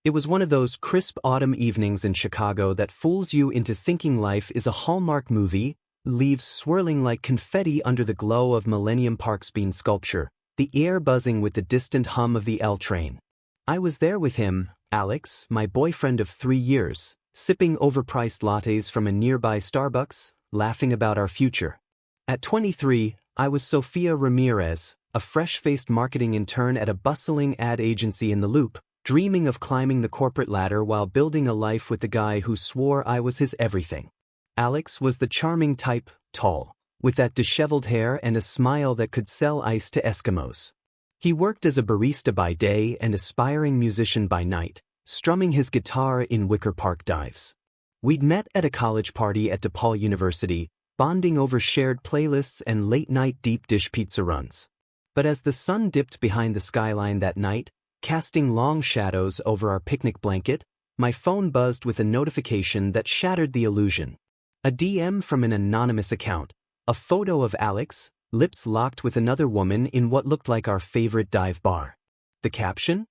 It was one of those crisp autumn evenings in Chicago that fools you into thinking life is a Hallmark movie, leaves swirling like confetti under the glow of Millennium Park's bean sculpture, the air buzzing with the distant hum of the L train. I was there with him, Alex, my boyfriend of 3 years, sipping overpriced lattes from a nearby Starbucks, laughing about our future. At 23, I was Sofia Ramirez, a fresh-faced marketing intern at a bustling ad agency in the Loop, dreaming of climbing the corporate ladder while building a life with the guy who swore I was his everything. Alex was the charming type, tall, with that disheveled hair and a smile that could sell ice to Eskimos. He worked as a barista by day and aspiring musician by night, strumming his guitar in Wicker Park dives. We'd met at a college party at DePaul University, bonding over shared playlists and late-night deep dish pizza runs. But as the sun dipped behind the skyline that night, casting long shadows over our picnic blanket, my phone buzzed with a notification that shattered the illusion. A DM from an anonymous account, a photo of Alex, lips locked with another woman in what looked like our favorite dive bar. The caption?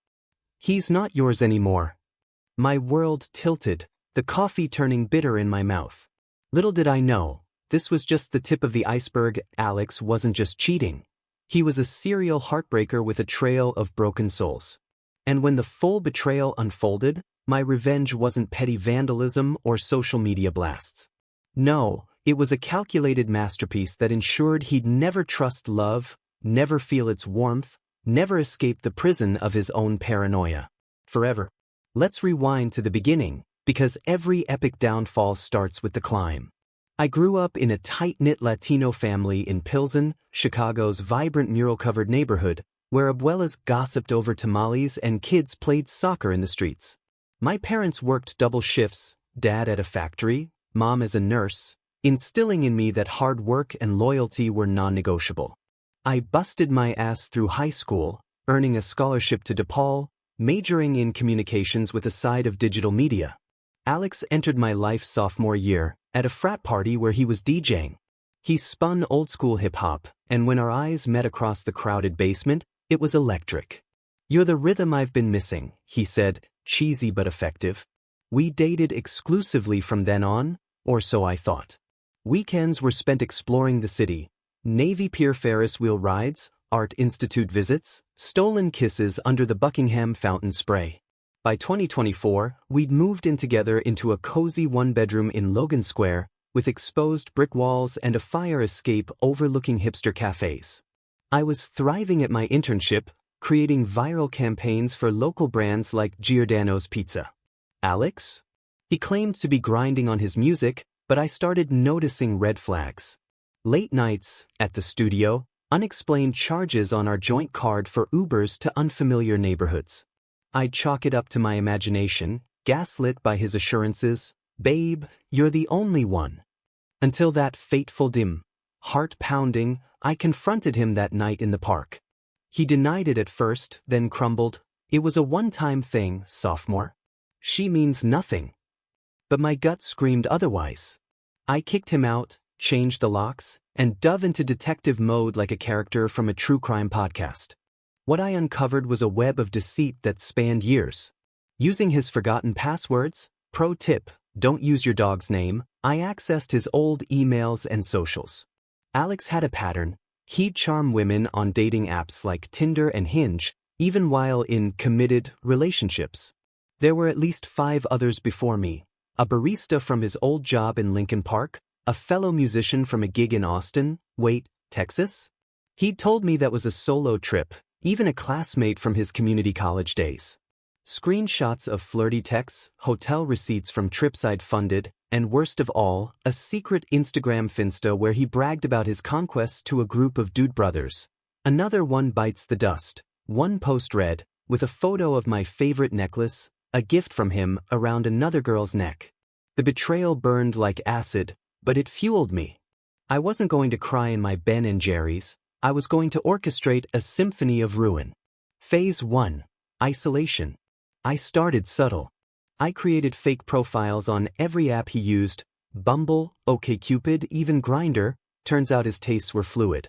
"He's not yours anymore." My world tilted, the coffee turning bitter in my mouth. Little did I know, this was just the tip of the iceberg. Alex wasn't just cheating. He was a serial heartbreaker with a trail of broken souls. And when the full betrayal unfolded, my revenge wasn't petty vandalism or social media blasts. No, it was a calculated masterpiece that ensured he'd never trust love, never feel its warmth, never escape the prison of his own paranoia. Forever. Let's rewind to the beginning, because every epic downfall starts with the climb. I grew up in a tight-knit Latino family in Pilsen, Chicago's vibrant mural-covered neighborhood, where abuelas gossiped over tamales and kids played soccer in the streets. My parents worked double shifts, dad at a factory, mom as a nurse, instilling in me that hard work and loyalty were non-negotiable. I busted my ass through high school, earning a scholarship to DePaul, majoring in communications with a side of digital media. Alex entered my life sophomore year, at a frat party where he was DJing. He spun old-school hip-hop, and when our eyes met across the crowded basement, it was electric. "You're the rhythm I've been missing," he said, cheesy but effective. We dated exclusively from then on, or so I thought. Weekends were spent exploring the city, Navy Pier Ferris wheel rides, Art Institute visits, stolen kisses under the Buckingham Fountain spray. By 2024, we'd moved in together into a cozy one-bedroom in Logan Square, with exposed brick walls and a fire escape overlooking hipster cafes. I was thriving at my internship, creating viral campaigns for local brands like Giordano's Pizza. Alex? He claimed to be grinding on his music, but I started noticing red flags. Late nights, at the studio, unexplained charges on our joint card for Ubers to unfamiliar neighborhoods. I'd chalk it up to my imagination, gaslit by his assurances, "Babe, you're the only one." Until that fateful dim, heart-pounding, I confronted him that night in the park. He denied it at first, then crumbled. "It was a one-time thing, sophomore. She means nothing." But my gut screamed otherwise. I kicked him out, changed the locks, and dove into detective mode like a character from a true crime podcast. What I uncovered was a web of deceit that spanned years. Using his forgotten passwords, pro tip, don't use your dog's name, I accessed his old emails and socials. Alex had a pattern. He'd charm women on dating apps like Tinder and Hinge, even while in committed relationships. There were at least 5 others before me. A barista from his old job in Lincoln Park, a fellow musician from a gig in Austin, Texas. He'd told me that was a solo trip, even a classmate from his community college days. Screenshots of flirty texts, hotel receipts from trips I'd funded, and worst of all, a secret Instagram Finsta where he bragged about his conquests to a group of dude brothers. Another one bites the dust. One post read, with a photo of my favorite necklace, a gift from him, around another girl's neck. The betrayal burned like acid, but it fueled me. I wasn't going to cry in my Ben & Jerry's. I was going to orchestrate a symphony of ruin. Phase 1. Isolation. I started subtle. I created fake profiles on every app he used, Bumble, OkCupid, even Grindr. Turns out his tastes were fluid.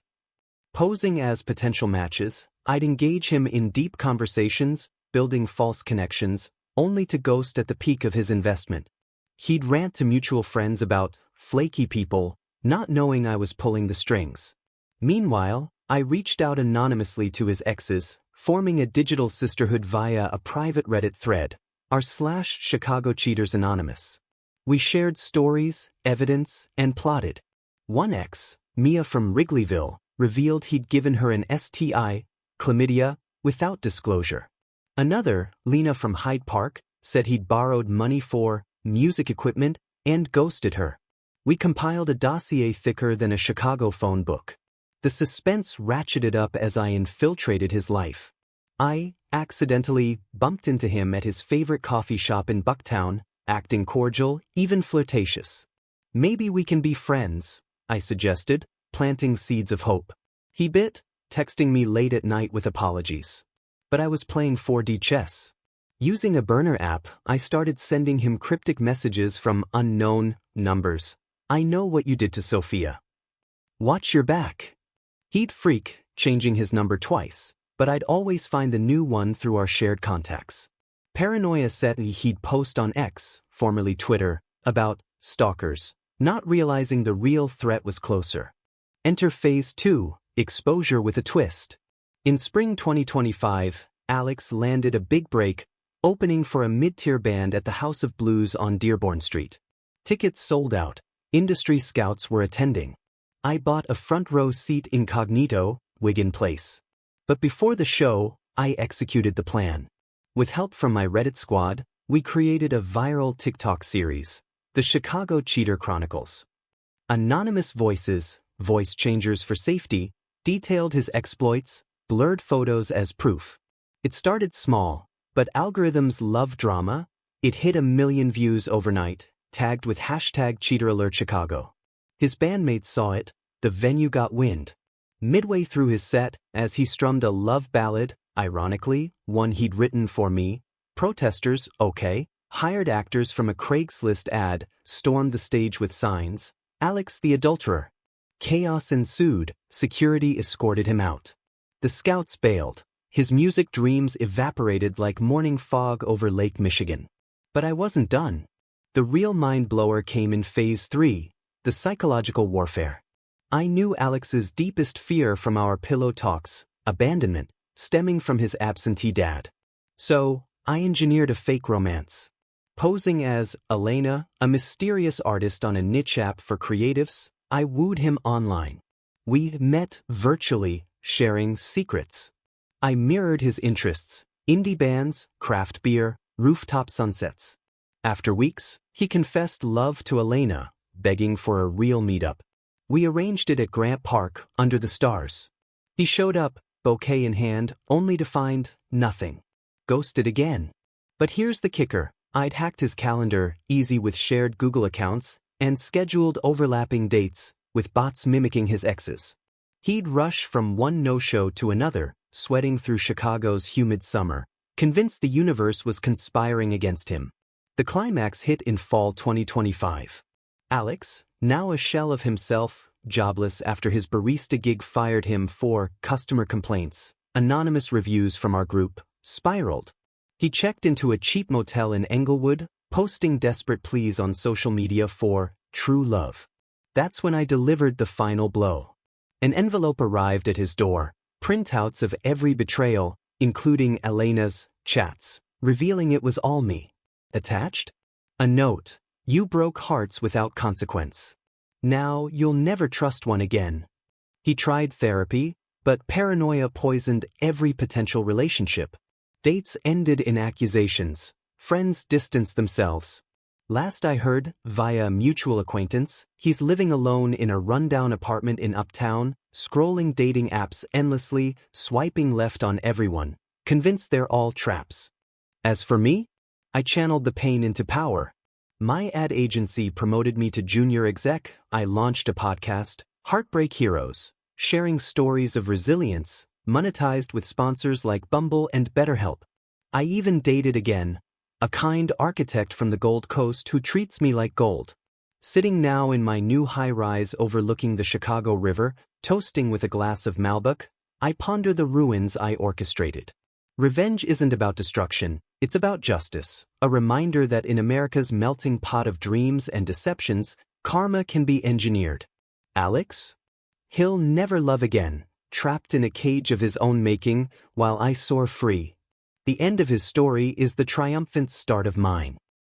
Posing as potential matches, I'd engage him in deep conversations, building false connections, only to ghost at the peak of his investment. He'd rant to mutual friends about flaky people, not knowing I was pulling the strings. Meanwhile, I reached out anonymously to his exes, forming a digital sisterhood via a private Reddit thread, r/Chicago Cheaters Anonymous. We shared stories, evidence, and plotted. One ex, Mia from Wrigleyville, revealed he'd given her an STI, chlamydia, without disclosure. Another, Lena from Hyde Park, said he'd borrowed money for music equipment and ghosted her. We compiled a dossier thicker than a Chicago phone book. The suspense ratcheted up as I infiltrated his life. I accidentally bumped into him at his favorite coffee shop in Bucktown, acting cordial, even flirtatious. "Maybe we can be friends," I suggested, planting seeds of hope. He bit, texting me late at night with apologies. But I was playing 4D chess. Using a burner app, I started sending him cryptic messages from unknown numbers. "I know what you did to Sophia. Watch your back." He'd freak, changing his number twice, but I'd always find the new one through our shared contacts. Paranoia said he'd post on X, formerly Twitter, about stalkers, not realizing the real threat was closer. Enter Phase 2, exposure with a twist. In spring 2025, Alex landed a big break, opening for a mid-tier band at the House of Blues on Dearborn Street. Tickets sold out. Industry scouts were attending. I bought a front-row seat incognito, wig in place. But before the show, I executed the plan. With help from my Reddit squad, we created a viral TikTok series, The Chicago Cheater Chronicles. Anonymous voices, voice changers for safety, detailed his exploits, blurred photos as proof. It started small, but algorithms love drama. It hit 1 million views overnight, tagged with #CheaterAlertChicago. His bandmates saw it, the venue got wind. Midway through his set, as he strummed a love ballad, ironically, one he'd written for me, protesters, hired actors from a Craigslist ad, stormed the stage with signs, "Alex the Adulterer." Chaos ensued, security escorted him out. The scouts bailed. His music dreams evaporated like morning fog over Lake Michigan. But I wasn't done. The real mind-blower came in Phase 3, the psychological warfare. I knew Alex's deepest fear from our pillow talks, abandonment, stemming from his absentee dad. So, I engineered a fake romance. Posing as Elena, a mysterious artist on a niche app for creatives, I wooed him online. We met virtually, sharing secrets. I mirrored his interests, indie bands, craft beer, rooftop sunsets. After weeks, he confessed love to Elena, begging for a real meetup. We arranged it at Grant Park, under the stars. He showed up, bouquet in hand, only to find nothing. Ghosted again. But here's the kicker. I'd hacked his calendar, easy with shared Google accounts, and scheduled overlapping dates, with bots mimicking his exes. He'd rush from one no-show to another, sweating through Chicago's humid summer, convinced the universe was conspiring against him. The climax hit in fall 2025. Alex, now a shell of himself, jobless after his barista gig fired him for customer complaints, anonymous reviews from our group, spiraled. He checked into a cheap motel in Englewood, posting desperate pleas on social media for true love. That's when I delivered the final blow. An envelope arrived at his door, printouts of every betrayal, including Elena's chats, revealing it was all me. Attached? A note. "You broke hearts without consequence. Now you'll never trust one again." He tried therapy, but paranoia poisoned every potential relationship. Dates ended in accusations. Friends distanced themselves. Last I heard, via a mutual acquaintance, he's living alone in a rundown apartment in Uptown, scrolling dating apps endlessly, swiping left on everyone, convinced they're all traps. As for me, I channeled the pain into power. My ad agency promoted me to junior exec. I launched a podcast, Heartbreak Heroes, sharing stories of resilience, monetized with sponsors like Bumble and BetterHelp. I even dated again, a kind architect from the Gold Coast who treats me like gold. Sitting now in my new high-rise overlooking the Chicago River, toasting with a glass of Malbec, I ponder the ruins I orchestrated. Revenge isn't about destruction, it's about justice, a reminder that in America's melting pot of dreams and deceptions, karma can be engineered. Alex? He'll never love again, trapped in a cage of his own making, while I soar free. The end of his story is the triumphant start of mine.